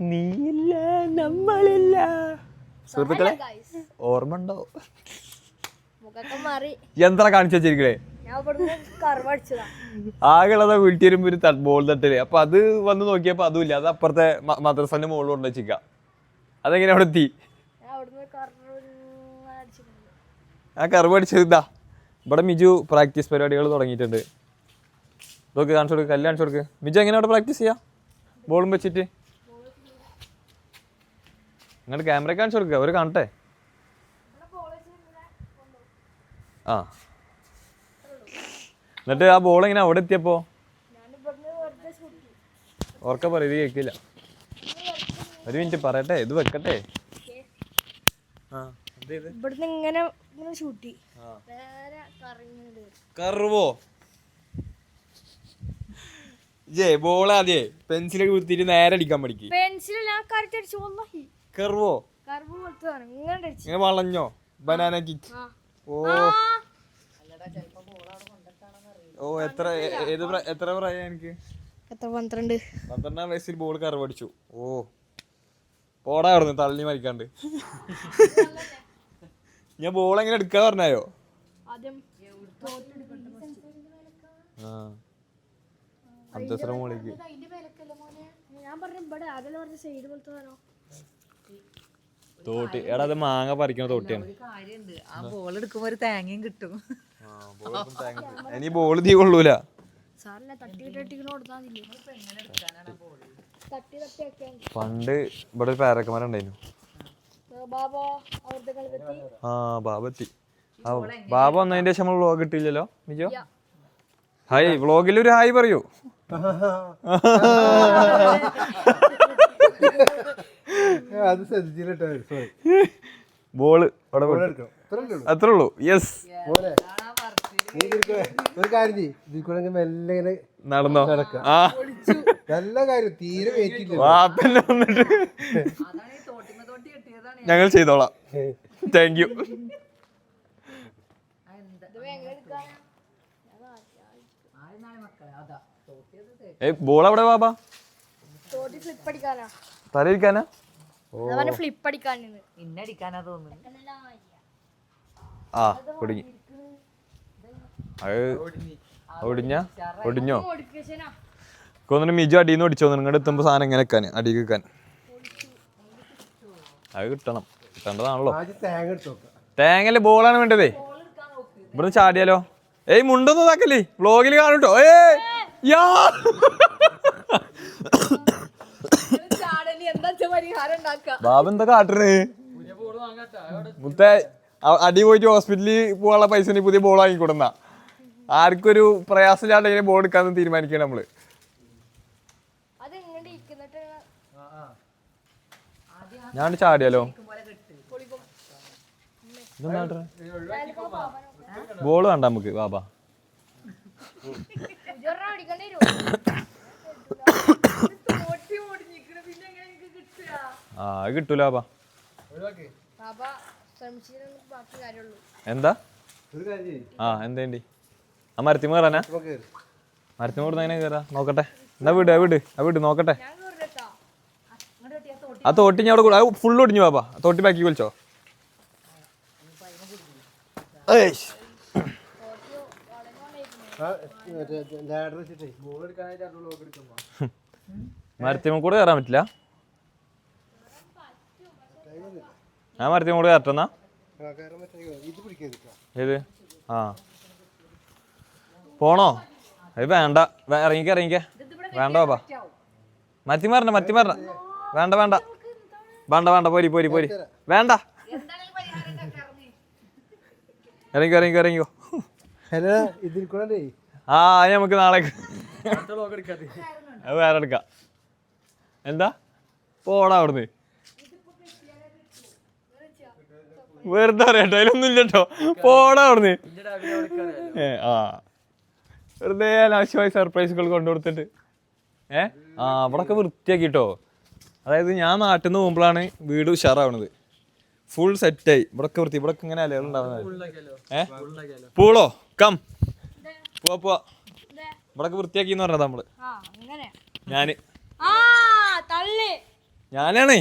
നീയില്ല നമ്മളില്ല. സുഹൃത്തുക്കളെ ഓർമ്മ ഉണ്ടോ? യന്ത്രം കാണിച്ചു വെച്ചിരിക്കണേ. ആകെയുള്ളതാ വീട്ടിൽ വരുമ്പോ ഒരു ബോൾ തട്ടല്. അപ്പൊ അത് വന്ന് നോക്കിയപ്പോ അതും ഇല്ല. അത് അപ്പുറത്തെ മദ്രസന്റെ മുകളിൽ കൊണ്ട് വെച്ചിരിക്കാം. അതെങ്ങനെ അവിടെ എത്തി? ആ കർവ് അടിച്ചത് ഇതാ. ഇവിടെ മിജു പ്രാക്ടീസ് പരിപാടികൾ തുടങ്ങിയിട്ടുണ്ട്. ഇതൊക്കെ കാണിച്ചു കൊടുക്ക്, കല്ല് കാണിച്ചു കൊടുക്ക്. മിജു എങ്ങനെ അവിടെ പ്രാക്ടീസ് ചെയ്യാം? ബോളും വെച്ചിട്ട് അങ്ങോട്ട് ക്യാമറ കാണിച്ചു കൊടുക്കുക, അവര് കാണട്ടെ. ആ എന്നിട്ട് ആ ബോൾ എങ്ങനെ അവിടെ എത്തിയപ്പോ? ഓർക്ക പറ, ഇത് കേൾക്കില്ല. ഒരു മിനിറ്റ് പറയട്ടെ, ഇത് വെക്കട്ടെ. കർവോ ബോൾ ആദ്യേ പെൻസിലൊക്കെ കുത്തിട്ട് നേരെ അടിക്കാൻ പഠിക്കും. കർവോ ഇങ്ങനെ വളഞ്ഞോ? Banana kick. ഓ എത്ര പ്രായം എനിക്ക്? 12 വയസ്സിൽ ബോൾ കർവ് അടിച്ചു. ഓ പോടാ അവിടുന്ന് തള്ളി മരിക്കാണ്ട്. ഞാൻ ബോൾ എങ്ങനെ എടുക്കാ പറഞ്ഞായോ? മോളിക്ക് തോട്ടി. എടാ അത് മാങ്ങ പറിക്കണ തോട്ടിയാണ്. ഇനി ബോൾ തീ കൊള്ളൂല. പണ്ട് ഇവിടെ ഒരു പേരക്കന്മാരുണ്ടായിരുന്നു. ആ ബാബ എത്തി. ബാബ വന്നതിന്റെ ശേഷം നമ്മൾ വ്ളോഗ് ഇട്ടില്ലല്ലോ മിജോ. ഹായ്, വ്ളോഗിൽ ഒരു ഹായ് പറയൂ. ബോള് അത്രേ ഉള്ളൂ. യെസ് നടന്നോ? ആ നല്ല കാര്യം. തീരെ വന്നിട്ട് ഞങ്ങൾ ചെയ്തോളാം. Thank you. ബോൾ അവിടെ ബാബാ തലയിരിക്കാനാ? ആ കുടുങ്ങി. അത് ഒടിഞ്ഞോ? കൊന്നിട്ട് മിജു അടിയിൽ നിന്ന് ഒടിച്ചോ? നിങ്ങളുടെ എത്തുമ്പോ സാധനം എങ്ങനെ വെക്കാൻ? അടിയിൽ വെക്കാൻ അത് കിട്ടേണ്ടതാണല്ലോ. തേങ്ങല് ബോളാണ് വേണ്ടതേ. ഇവിടുന്ന് ചാടിയാലോ? ഏയ് മുണ്ടൊന്നും ഇതാക്കല്ലേ, വ്ളോഗിൽ കാണൂട്ടോ. ബാബു എന്താ കാട്ടണ്? മുത്തേ അടി പോയിട്ട് ഹോസ്പിറ്റലിൽ പോകാനുള്ള പൈസ പുതിയ ബോൾ വാങ്ങിക്കൊടുന്ന. ആർക്കൊരു പ്രയാസമില്ലാണ്ട് ഇങ്ങനെ ബോൾ എടുക്കാന്ന് തീരുമാനിക്കണം നമ്മള്. ഞാൻ ചാടിയാലോ? ബോള് വേണ്ട നമുക്ക് ബാബാ. ആ അത് കിട്ടൂല ബാബാ. എന്താ? ആ എന്തേണ്ടി? ആ മരത്തിമ കയറാനാ? മരത്തിമ കൊടുത്ത് അങ്ങനെ കയറാ നോക്കട്ടെ. എന്നാ വീട് നോക്കട്ടെ. ആ തോട്ടി ഞാൻ അവിടെ കൂടെ ഫുള്ള് ഒടിഞ്ഞു ബാബാ. തോട്ടി ബാക്കി വിളിച്ചോ. മരത്തിമ കൂടെ കയറാൻ പറ്റില്ല. ഞാൻ മരത്തിമ കൂടെ കയറട്ടെന്നാ. ഏത്? ആ പോണോ? അത് വേണ്ട, ഇറങ്ങിക്ക. വേണ്ട ബാബാ. മരത്തി മാറണ്ട വേണ്ട പോരി വേണ്ട. ഇറങ്ങിക്കോ. ആ നമുക്ക് നാളെ അത് വേറെ എടുക്കാം. എന്താ പോടാ അവിടുന്ന്. വെറുതെ അറിയട്ടോ, അതിലൊന്നും ഇല്ലട്ടോ. പോടാ അവിടുന്ന്. ആ വെറുതെ അനാവശ്യമായ സർപ്രൈസുകൾ കൊണ്ടുകൊടുത്തിട്ട്. അവിടൊക്കെ വൃത്തിയാക്കിട്ടോ. അതായത് ഞാൻ നാട്ടിൽ നിന്ന് പോകുമ്പോഴാണ് വീട് ഉഷാറാവണത്. ഫുൾ സെറ്റായി. ഇവിടൊക്കെ വൃത്തി. ഇവിടൊക്കെ ഇങ്ങനെ അലകൾ ഉണ്ടാവുന്നത്. പൂളോ കം പോവാ. ഇവിടൊക്കെ വൃത്തിയാക്കിന്ന് പറഞ്ഞതാ നമ്മള്. ഞാനാണേ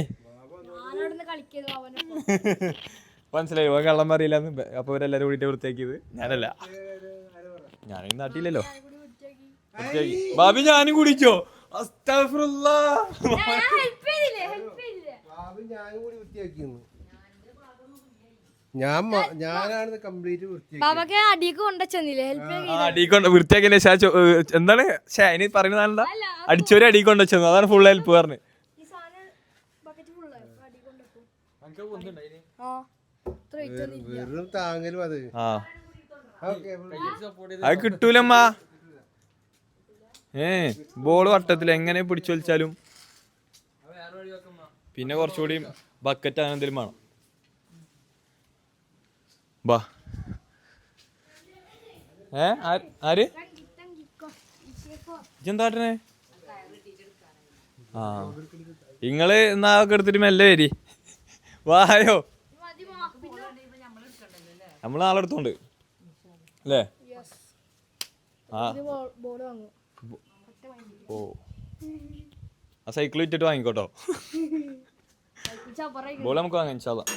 മനസ്സിലായി കള്ളം പറയില്ലാന്ന്. അപ്പൊ ഇവരെല്ലാരും കൂടിയിട്ട് വൃത്തിയാക്കിയത് ഞാനല്ല. ഞാനീ നാട്ടിലല്ലോ. ഭാബി ഞാനും കുടിച്ചോ? വൃത്തിയാക്കിയ എന്താണ് ഇനി പറയുന്നത് എന്താ? അടിച്ചോര് അടി കൊണ്ടുവച്ചു. അതാണ് ഫുൾ ഹെൽപ്പ് പറഞ്ഞു. അത് കിട്ടൂലമ്മ. ബോള് വട്ടത്തില് എങ്ങനെ പിടിച്ചു വലിച്ചാലും പിന്നെ കുറച്ചുകൂടി ബക്കറ്റ് അങ്ങനെ എന്തെങ്കിലും വേണം. ബാ ആര് ഇജെന്താട്ടനെ? ആ ഇങ്ങള് എന്നാ ഒക്കെ എടുത്തിട്ട് മെല്ലെ വരി. വായോ നമ്മള് നാളെടുത്തോണ്ട് അല്ലേ? ആ ഓ ആ സൈക്കിൾ വിറ്റിട്ട് വാങ്ങിക്കോട്ടോ. ബോൾ നമുക്ക് വാങ്ങാം ഇൻഷാ അല്ലാഹ്.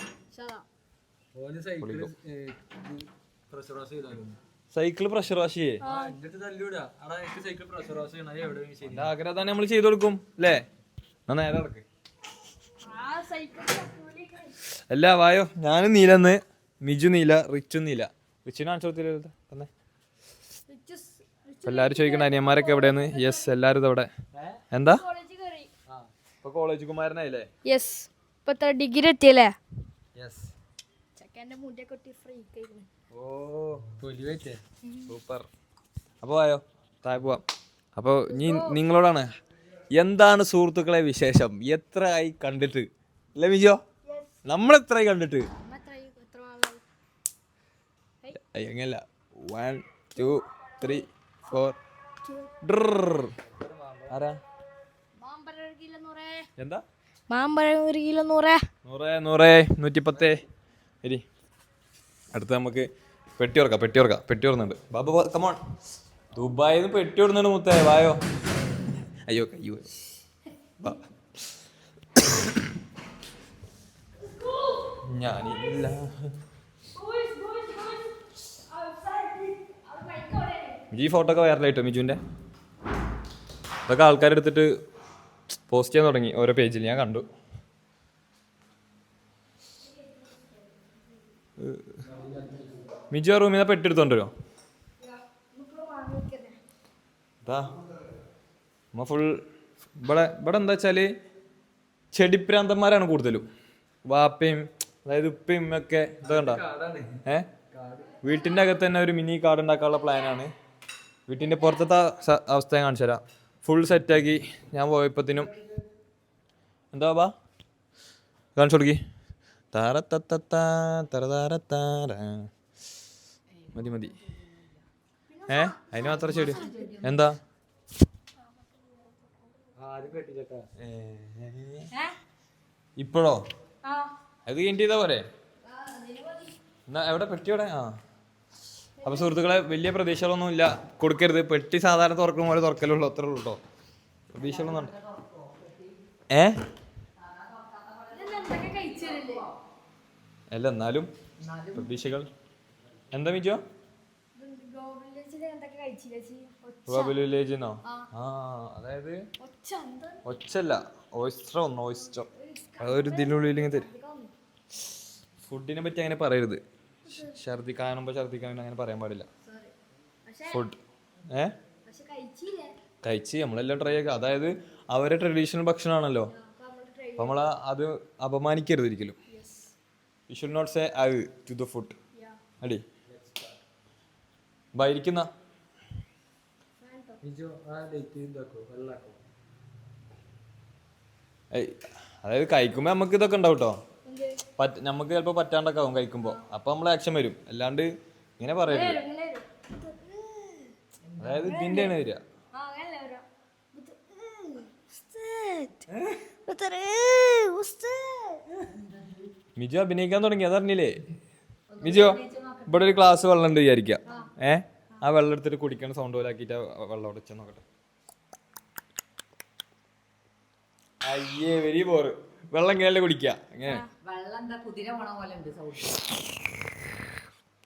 സൈക്കിൾ പ്രഷർ വാഷ് ചെയ്യേ ആഗ്രഹം തന്നെ നമ്മള് ചെയ്ത് കൊടുക്കും അല്ലേ? നേരെ നടക്ക്. അല്ല വായോ. ഞാനും നീലന്ന്, മിജു നീല, റിച്ചു നീല. റിച്ചിനെ കാണിച്ചു കൊടുത്തില്ല തന്നെ. എല്ലാരും ചോദിക്കണ അനിയന്മാരൊക്കെ എവിടെയെന്ന്. യെസ് എല്ലാരും ഇതവിടെ. എന്താ ഇപ്പൊ കോളേജ് കുമാരനായില്ലേ? യെസ് ഇപ്പൊ ഡിഗ്രി എത്തിയല്ലേ? Yes super. അപ്പൊ ആയോ താഴെ പോവാം. അപ്പൊ നിങ്ങളോടാണ് എന്താണ് സുഹൃത്തുക്കളെ വിശേഷം? എത്ര ആയി കണ്ടിട്ട് അല്ലേ മിജോ? നമ്മളെത്രയായി കണ്ടിട്ട്? അങ്ങനല്ല 1 2 3 4. ആരാ എന്താ 110 ശരി. അടുത്ത നമുക്ക് പെട്ടി ഓർക്കുന്നുണ്ട്. ബാബു കമോൺ. ദുബായിന്ന് പെട്ടി ഓടുന്നുണ്ട് മുത്തേ. വായോ. അയ്യോ ഞാനില്ല. ഈ ഫോട്ടോ ഒക്കെ വൈറലായിട്ടോ മിജുവിന്റെ. ഇതൊക്കെ ആൾക്കാരെടുത്തിട്ട് പോസ്റ്റ് ചെയ്യാൻ തുടങ്ങി ഓരോ പേജിൽ. ഞാൻ കണ്ടു. മിജു ആ റൂമിൽ നിന്ന് പെട്ടി എടുത്തോണ്ടോ? ഫുൾ ഇവിടെ എന്താ വെച്ചാല് ചെടിപ്രാന്തന്മാരാണ് കൂടുതലും. വാപ്പയും അതായത് ഉപ്പയും ഒക്കെ ഇതുകൊണ്ടാ. വീട്ടിന്റെ അകത്ത് തന്നെ ഒരു മിനി കാർഡ് ഉണ്ടാക്കാനുള്ള പ്ലാനാണ്. വീട്ടിന്റെ പുറത്തത്തെ അവസ്ഥ ഞാൻ കാണിച്ചു തരാം. ഫുൾ സെറ്റാക്കി ഞാൻ പോയപ്പത്തിനും. എന്താ ബാ കാണിച്ചു കൊടുക്കി. മതി അതിന് മാത്രം ചെടി. എന്താ ഇപ്പോഴോ? അത് കഴിഞ്ഞിട്ട് ചെയ്താ പോരെ? എന്നാ എവിടെ പെട്ടിയോടെ? അപ്പൊ സുഹൃത്തുക്കളെ വലിയ പ്രതീക്ഷകളൊന്നും ഇല്ല. കൊടുക്കരുത്. പെട്ടി സാധാരണ തുറക്കുന്ന പോലെ തുറക്കലുള്ളൂ. അത്രേ ഉള്ളൂ കേട്ടോ. പ്രതീക്ഷകളൊന്നും അല്ല എന്നാലും പ്രതീക്ഷകൾ. എന്താ മിജോ? വില്ലേജിനോ? അതായത് ഒച്ചല്ല ഓയിസ്റ്റർ. അതൊരു ഇതിനുള്ളിൽ ഇങ്ങനെ തരും. ഫുഡിനെ പറ്റി അങ്ങനെ പറയരുത്. ഛർദിക്കാനുമ്പോ അങ്ങനെ പറയാൻ പാടില്ല. ഫുഡ് കഴിച്ച് നമ്മളെല്ലാം ട്രൈ ആക്കുക. അതായത് അവരെ ട്രഡീഷണൽ ഭക്ഷണമാണല്ലോ. അപ്പൊ നമ്മള് അത് അപമാനിക്കരുത് ഒരിക്കലും. You should not say to the food. അടി ഇരിക്കുന്ന അതായത് കഴിക്കുമ്പോ നമുക്ക് ഇതൊക്കെ ഉണ്ടാവും കേട്ടോ. നമുക്ക് ചിലപ്പോ പറ്റാണ്ടൊക്കെ ആവും കഴിക്കുമ്പോ. അപ്പൊ നമ്മള് ആക്ഷൻ വരും. അല്ലാണ്ട് ഇങ്ങനെ പറയരുത്. അതായത് ഇതിന്റെയാണ് വരിക. മിജു അഭിനയിക്കാൻ തുടങ്ങി. അതറിഞ്ഞില്ലേ മിജോ? ഇവിടെ ഒരു ക്ലാസ് വെള്ളം ഉണ്ട് വിചാരിക്ക. ആ വെള്ളം എടുത്തിട്ട് കുടിക്കണ സൗണ്ട് പോലെ ആക്കിയിട്ട് വെള്ളം ഉടച്ചു നോക്കട്ടെ. അയ്യേ വെരി ബോറ്. വെള്ളം ഇങ്ങനെയല്ലേ കുടിക്കുക? എങ്ങനെ?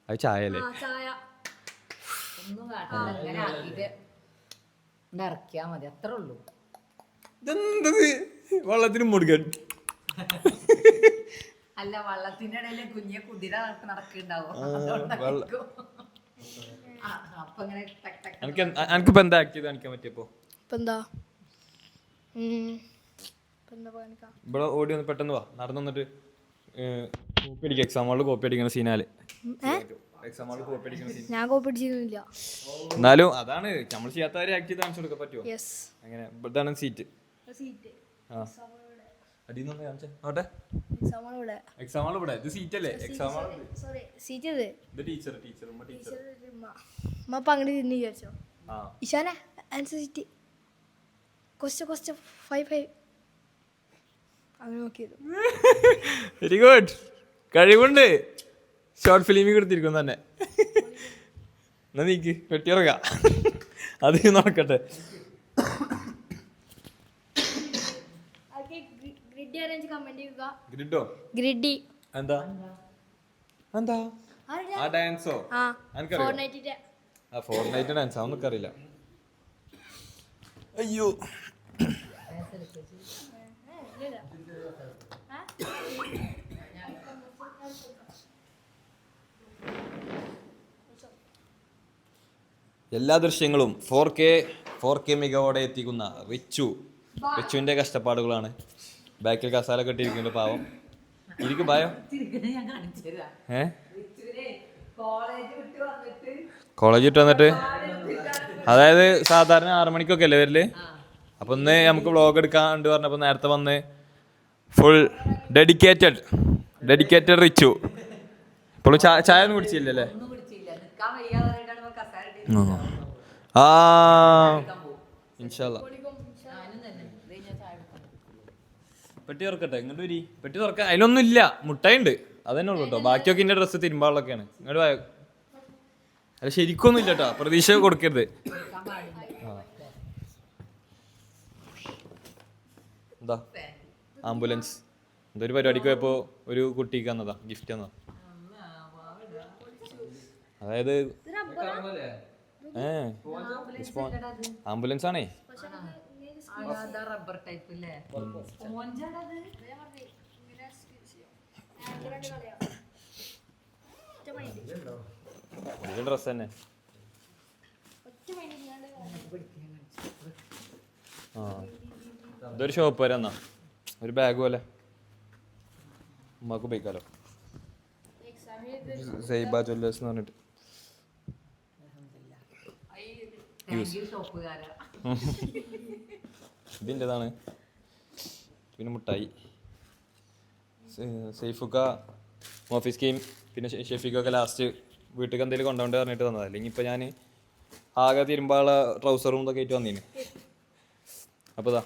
അത് ചായ അല്ലേ? ഇതെന്തത് വെള്ളത്തിന് മുടുകൻ? അല്ല, വള്ളത്തിന്റെ ഇടയില് കുഞ്ഞ കുതിര നടക്കുന്നുണ്ടാവും. എനിക്കിപ്പോ എന്താ ആക്ട് കാണിക്കാൻ പറ്റിയപ്പോ? ഇവിടെ ഓടി വന്ന് പെട്ടെന്ന് വാ, നടന്നു വന്നിട്ട് കോപ്പി അടിക്കുക. എക്സാം ഹാളിൽ കോപ്പി അടിക്കുന്ന സീനാല്. എക്സാം ഹാളിൽ കോപ്പി അടിക്കുന്ന സീൻ ഞാൻ കോപ്പി അടിച്ചില്ല. എന്നാലും അതാണ് നമ്മൾ ചെയ്യാത്തവരെ ആക്ട് ചെയ്ത് കാണിച്ചു കൊടുക്കാൻ പറ്റുമോ? അങ്ങനെ ഇതാണ് സീറ്റ്. ആ അടിയെന്ന് കാണിച്ചേ നോട്ടെ. എക്സാം ഹാൾ ഇവിടെ. ഇത് സീറ്റ് അല്ലേ? എക്സാം ഹാൾ സീറ്റ് ഇത്. ഇത് ടീച്ചർ ടീച്ചർ ടീച്ചർ അങ്ങനെ തിരിഞ്ഞു വിചാരിച്ചോ? ഇഷാന ആൻസർ സീറ്റ് ക്വസ്റ്റ്യൻ 5 അങ്ങനെ നോക്കിയത്. Very good. കഴിവുണ്ട്. ഷോർട്ട് ഫിലിമിൽ കൊടുത്തിരിക്കും തന്നെ. എന്നാ നീക്ക് വെട്ടിയിറങ്ങാം. അത് നോക്കട്ടെ. ഗ്രിഡി എന്താ എന്താ ആ ഡാൻസോ? ഫോർട്ട്നൈറ്റ് ഡാൻസ് അതൊന്നും അറിയില്ല. അയ്യോ എല്ലാ ദൃശ്യങ്ങളും 4K മികവോടെ എത്തിക്കുന്ന റിച്ചുവിന്റെ കഷ്ടപ്പാടുകളാണ്. ബാക്കിൽ കസാല കെട്ടിയിരിക്കുന്നുണ്ട് പാവം. ഇരിക്കും ഭയം. കോളേജ് വിട്ട് വന്നിട്ട് അതായത് സാധാരണ 6 മണിക്കൊക്കെ അല്ലേ വരല്? അപ്പൊ ഇന്ന് നമുക്ക് വ്ളോഗ് എടുക്കാണ്ട് പറഞ്ഞപ്പോ നേരത്തെ വന്ന് ഫുൾ ഡെഡിക്കേറ്റഡ് റിച്ചു. ഇപ്പോഴും ചായ ഒന്നും കുടിച്ചില്ലല്ലേ? ആ ഇൻഷാല്ലാ. പെട്ടി തുറക്കട്ടെ? ഇങ്ങോട്ട് വരി. പെട്ടി തുറക്കാൻ അതിലൊന്നും ഇല്ല. മുട്ടായി ഉണ്ട്, അതന്നെ ഉള്ളു കേട്ടോ. ബാക്കിയൊക്കെ ഇന്റെ ഡ്രസ്സ് തിരുമ്പാളൊക്കെയാണ്. ഇങ്ങോട്ട് പോയ അല്ല ശരിക്കൊന്നും ഇല്ല കേട്ടോ. പ്രതീക്ഷ കൊടുക്കരുത്. എന്താ ആംബുലൻസ്? എന്തൊരു പരിപാടിക്ക് പോയപ്പോ ഒരു കുട്ടിക്ക് തന്നതാ, ഗിഫ്റ്റ് തന്നതാ. അതായത് ആംബുലൻസ് ആണേ. റബ്ബർ ടൈപ്പ് ഡ്രസ് തന്നെ. ആ ഇതൊരു ഷോപ്പ് വരെ എന്നാ ഒരു ബാഗ് പോലെ ഉമ്മാക്ക് ഉപയോഗിക്കാലോ. സൈബ ജ്വല്ലേഴ്സ് എന്ന് പറഞ്ഞിട്ട് ഇതിൻ്റെതാണ്. പിന്നെ മുട്ടായി സൈഫുക്ക ഓഫീസ് പിന്നെ ഷെഫിക്കൊക്കെ ലാസ്റ്റ് വീട്ടിൽ എന്തെങ്കിലും കൊണ്ടുകൊണ്ട് പറഞ്ഞിട്ട് തന്നതാ. അല്ലെങ്കിൽ ഇപ്പം ഞാൻ ആകെ തിരുമ്പാള ട്രൗസറും ഇതൊക്കെ ആയിട്ട് വന്നീന്. അപ്പോൾ ഇതാ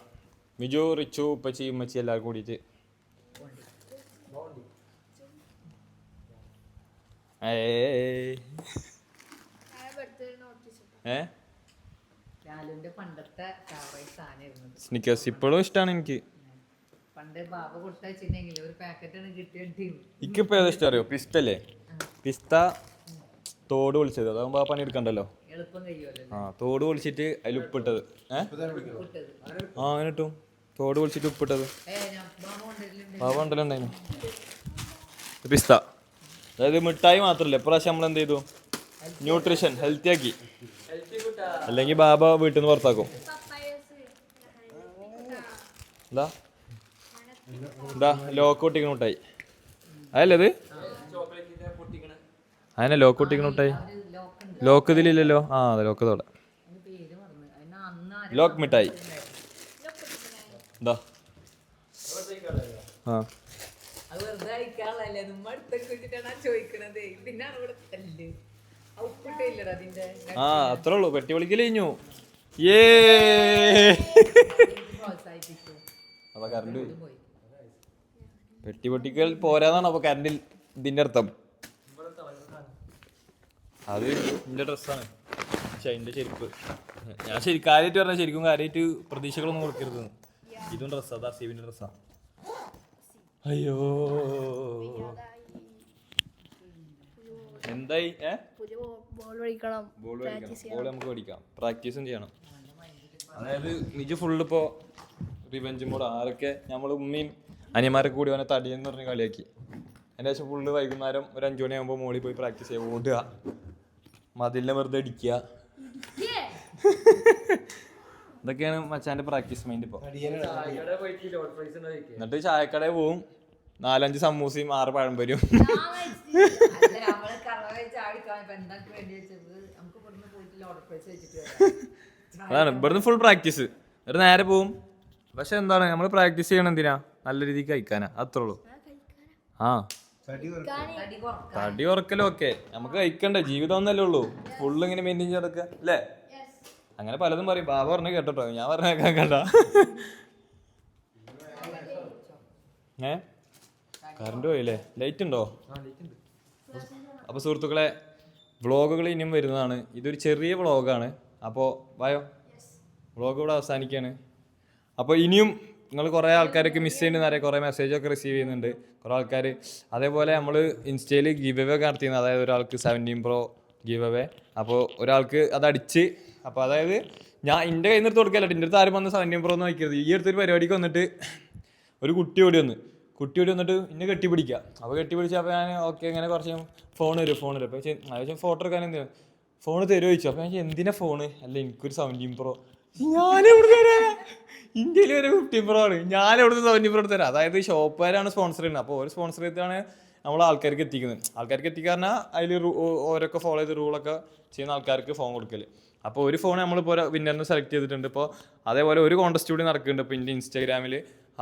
മിജു റിച്ചു ഉപ്പച്ചി ഉമ്മച്ചി എല്ലാവരും കൂടിയിട്ട് സ്നിക്കേഴ്സ് ഇപ്പോഴും ഇഷ്ടമാണ് എനിക്ക്. ഇക്കിപ്പോ ഏതാ ഇഷ്ടം അറിയോ? പിസ്തല്ലേ? പിസ്ത തോട് പൊളിച്ചത്. അതാകുമ്പോ ആ പണി എടുക്കണ്ടല്ലോ. ആ തോട് പൊളിച്ചിട്ട് അതിൽ ഉപ്പിട്ടത്. അങ്ങനെ ഇട്ടും തോട് പൊളിച്ചിട്ട് ഉപ്പിട്ടത്. ബാബ ഉണ്ടല്ലുണ്ടായിരുന്നു പിസ്ത. അതായത് മിഠായി മാത്രല്ല, ഇപ്രാവശ്യം നമ്മൾ എന്ത് ചെയ്തു? ന്യൂട്രീഷൻ ഹെൽത്തി ആക്കി. അല്ലെങ്കിൽ ബാബ വീട്ടിൽ നിന്ന് പുറത്താക്കും. എന്താ ലോക്ക് പൊട്ടിക്കണ മിഠായി അതല്ലേ? അതന്നെ ലോക്ക് പൊട്ടിക്കണ മിഠായി. ലോക്ക് ഇതിലില്ലല്ലോ. ആ അതെ ലോക്ക് തോടെ ലോക്ക് മിഠായി. എന്താ ആ ആ അത്രേ ഉള്ളൂ. പെട്ടി വിളിക്കല് കഴിഞ്ഞു. അപ്പൊ കറണ്ട് പെട്ടി പൊട്ടിക്കൽ പോരാന്നാണ് അപ്പൊ കറണ്ടിൽ ഇതിന്റെ അർത്ഥം. അത് എന്റെ ഡ്രസ്സാണ്. അതിന്റെ ചെരുപ്പ്. ഞാൻ കാര്യമായിട്ട് പറഞ്ഞ ശരിക്കും കാര്യമായിട്ട് പ്രതീക്ഷകളൊന്നും കൊടുക്കരുത്. ഇതും ഡ്രസ്സാ, അതാ സീവിന്റെ ഡ്രസ്സാ. അയ്യോ എന്തായി? ബോൾ മേടിക്കണം, ബോൾ നമുക്ക് മേടിക്കാം, പ്രാക്ടീസും ചെയ്യണം. അതായത് നിജ് ഫുള്ള് ഇപ്പോൾ റിവെഞ്ച് മോഡ്. ആരൊക്കെ നമ്മൾ ഉമ്മയും അനിയന്മാരൊക്കെ കൂടി അവനെ തടിയെന്ന് പറഞ്ഞ് കളിയാക്കി. അതിൻ്റെ ശേഷം ഫുള്ള് വൈകുന്നേരം ഒരു 5 മണിയാകുമ്പോൾ മോളിൽ പോയി പ്രാക്ടീസ് ചെയ്യുക, ഓടുക, മതിലിനെ വെറുതെ ഇടിക്കുക. ഇതൊക്കെയാണ് മച്ചാൻ്റെ പ്രാക്ടീസ് മൈൻഡ് ഇപ്പോൾ. എന്നിട്ട് ചായക്കടയിൽ പോവും, 4-5 സമൂസയും 6 പഴംപൊരിയും. അതാണ് ഇവിടുന്ന് ഫുൾ പ്രാക്ടീസ്. എന്നിട്ട് നേരെ പോവും. പക്ഷെ എന്താണ് നമ്മൾ പ്രാക്ടീസ് ചെയ്യണം എന്തിനാ? നല്ല രീതിക്ക് കഴിക്കാനാ, അത്രേ ഉള്ളൂ. ആ തടി ഉറക്കലും ഒക്കെ നമുക്ക് കഴിക്കണ്ടേ, ജീവിതം ഒന്നല്ലേ ഉള്ളൂ. ഫുള്ള് ഇങ്ങനെ മെയിൻറ്റെയിൻ ചെയ്തൊക്കെ അല്ലേ? അങ്ങനെ പലതും പറയും. ബാബ പറഞ്ഞ കേട്ടോ, ഞാൻ പറഞ്ഞ കേൾക്കണ്ട. കറണ്ട് പോയില്ലേ? ലൈറ്റ് ഉണ്ടോ? അപ്പോൾ സുഹൃത്തുക്കളെ, വ്ളോഗുകൾ ഇനിയും വരുന്നതാണ്. ഇതൊരു ചെറിയ വ്ളോഗാണ്. അപ്പോൾ വായോ, വ്ളോഗ് ഇവിടെ അവസാനിക്കുകയാണ്. അപ്പോൾ ഇനിയും നിങ്ങൾ കുറേ ആൾക്കാരൊക്കെ മിസ് ചെയ്യുന്നവരെ കുറേ മെസ്സേജൊക്കെ റിസീവ് ചെയ്യുന്നുണ്ട് കുറേ ആൾക്കാർ. അതേപോലെ നമ്മൾ ഇൻസ്റ്റയിൽ ഗിവ് അവേ ഒക്കെ നടത്തിയിരുന്നു. അതായത് ഒരാൾക്ക് 17 Pro ഗിവ് അവേ. അപ്പോൾ ഒരാൾക്ക് അതടിച്ച്, അപ്പോൾ അതായത് ഞാൻ എൻ്റെ കയ്യിൽ നിന്ന് കൊടുക്കല്ലോ, എൻ്റെ അടുത്ത് ആരും വന്ന് 17 Pro എന്ന് വയ്ക്കരുത്. ഈ അടുത്തൊരു പരിപാടിക്ക് വന്നിട്ട് ഒരു കുട്ടി ഓടി വന്നിട്ട് ഇന്നെ കെട്ടിപ്പിടിക്കുക. അപ്പോൾ കെട്ടിപ്പിടിച്ചപ്പോൾ ഞാൻ ഓക്കെ ഇങ്ങനെ കുറച്ച് ഫോൺ തരും. അപ്പോൾ ഞാൻ ഫോട്ടോ എടുക്കാൻ എന്തിനാണ് ഫോൺ തരുമോ ചോദിച്ചു. അപ്പോൾ ഞാൻ എന്തിനാ ഫോണ്? അല്ല എനിക്കൊരു 17 Pro. ഞാനെവിടെ തരാം? ഇന്ത്യയിൽ ഒരു 15 Pro ആണ്, ഞാനെവിടുന്ന് 17 Pro തരാം. അതായത് ഷോപ്പുകാരാണ് സ്പോൺസർ ചെയ്യുന്നത്. അപ്പോൾ ഒരു സ്പോൺസർ ചെയ്തിട്ടാണ് നമ്മൾ ആൾക്കാർക്ക് എത്തിക്കുന്നത്. ആൾക്കാർക്ക് എത്തിക്കാറിനാൽ അതിൽ ഓരോക്കെ ഫോളോ ചെയ്ത് റൂളൊക്കെ ചെയ്യുന്ന ആൾക്കാർക്ക് ഫോൺ കൊടുക്കൽ. അപ്പോൾ ഒരു ഫോൺ നമ്മളിപ്പോൾ വിന്നറിന് സെലക്ട് ചെയ്തിട്ടുണ്ട്. ഇപ്പോൾ അതേപോലെ ഒരു കോൺടെസ്റ്റ് കൂടി നടക്കുന്നുണ്ട് ഇപ്പോൾ എൻ്റെ ഇൻസ്റ്റാഗ്രാമിൽ.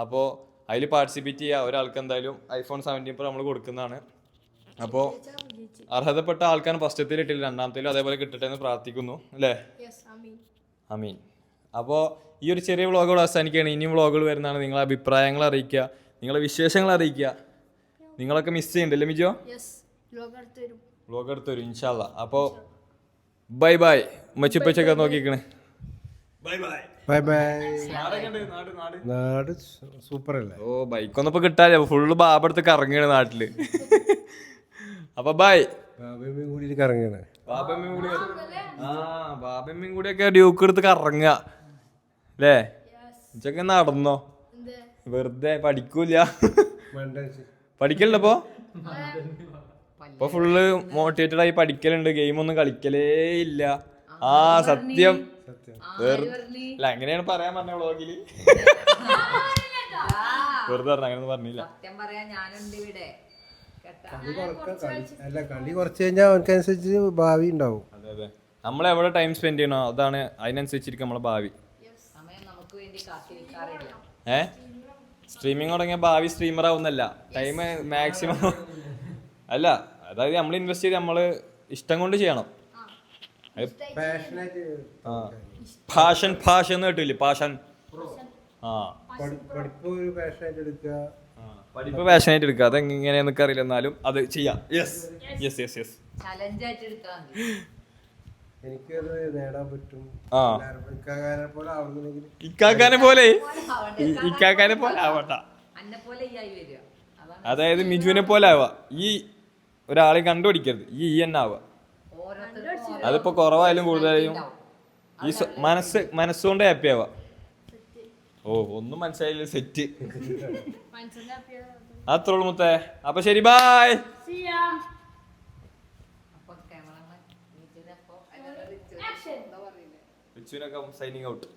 അപ്പോൾ അതിൽ പാർട്ടിസിപ്പേറ്റ് ചെയ്യുക. ഒരാൾക്ക് എന്തായാലും iPhone 17 Pro നമ്മൾ കൊടുക്കുന്നതാണ്. അപ്പോൾ അർഹതപ്പെട്ട ആൾക്കാണ് ഫസ്റ്റത്തിൽ ഇട്ടില്ല, രണ്ടാമത്തേലും അതേപോലെ കിട്ടട്ടെ എന്ന് പ്രാർത്ഥിക്കുന്നു അല്ലേ? അമീൻ. അപ്പോൾ ഈ ഒരു ചെറിയ വ്ളോഗുകൾ അവസാനിക്കുകയാണ്. ഇനിയും വ്ളോഗുകൾ വരുന്നതാണ്. നിങ്ങളെ അഭിപ്രായങ്ങൾ അറിയിക്കുക, നിങ്ങളെ വിശേഷങ്ങൾ അറിയിക്കുക. നിങ്ങളൊക്കെ മിസ് ചെയ്യണ്ടല്ലേ മിജോ? വ്ളോഗ് എടുത്ത് വരും ഇൻഷാ അല്ലാ. അപ്പോൾ ബൈ ബൈ. ഉമ്മച്ചിപ്പച്ചൊക്കെ നോക്കിക്കണേ. Bye bye. Bye bye. നാട് സൂപ്പർ അല്ലേ? ഓ ബൈക്കൊന്നും ഇപ്പൊ കിട്ടാല്ലേ, ഫുള്ള് ബാബടുത്ത് കറങ്ങിയാണ് നാട്ടില്. അപ്പൊ ബൈ. ബാബയും കൂടി കറങ്ങണേ. ബാബമ്മയും കൂടിയൊക്കെ ഡ്യൂക്ക് എടുത്ത് കറങ്ങുക അല്ലേ? ഉച്ചക്ക് നടന്നോ? വെറുതെ പഠിക്കൂല, പഠിക്കലുണ്ടപ്പോ? ഇപ്പൊ ഫുള്ള് മോട്ടിവേറ്റഡ് ആയി പഠിക്കലുണ്ട്, ഗെയിമൊന്നും കളിക്കലേ ഇല്ല. ആ സത്യം. അല്ല അങ്ങനെയാണ് പറയാൻ പറഞ്ഞ വ്ളോഗില്. വെറുതെ പറഞ്ഞ അങ്ങനെയൊന്നും പറഞ്ഞില്ല. കളി കുറച്ച് കഴിഞ്ഞാൽ അവനക്കനുസരിച്ച് ഭാവി ഉണ്ടാവും. അതെ അതെ, നമ്മളെവിടെ ടൈം സ്പെൻഡ് ചെയ്യണോ അതാണ് അതിനനുസരിച്ചിരിക്കും നമ്മളെ ഭാവി. സ്ട്രീമിങ് തുടങ്ങിയ ഭാവി സ്ട്രീമർ ആവുന്നല്ല, ടൈം മാക്സിമം അല്ല. അതായത് നമ്മൾ ഇൻവെസ്റ്റ് ചെയ്ത് നമ്മള് ഇഷ്ടം കൊണ്ട് ചെയ്യണം. പാഷൻ എന്ന് കേട്ടില്ലേ? പാഷൻ. പഠിപ്പ് പാഷനായിട്ട് എടുക്കുക. അതെങ്ങനെയാന്നൊക്കെ അറിയില്ല, എന്നാലും അത് ചെയ്യാം. എനിക്കത് നേടാൻ പറ്റും. ഇക്കാക്കാനെ പോലെ ആവട്ടെ. അതായത് മിജുവിനെ പോലെ ആവുക. ഈ ഒരാളെ കണ്ടുപിടിക്കരുത്, ഈ തന്നെ ആവുക. അതിപ്പോ കുറവായാലും കൂടുതലായാലും ഈ മനസ്സുകൊണ്ട് ഹാപ്പി ആവുക. ഓ ഒന്നും മനസ്സിലായില്ല, സെറ്റ്. അത്രേ ഉള്ളൂ മുത്തേ. അപ്പൊ ശരി, ബൈ. Signing out.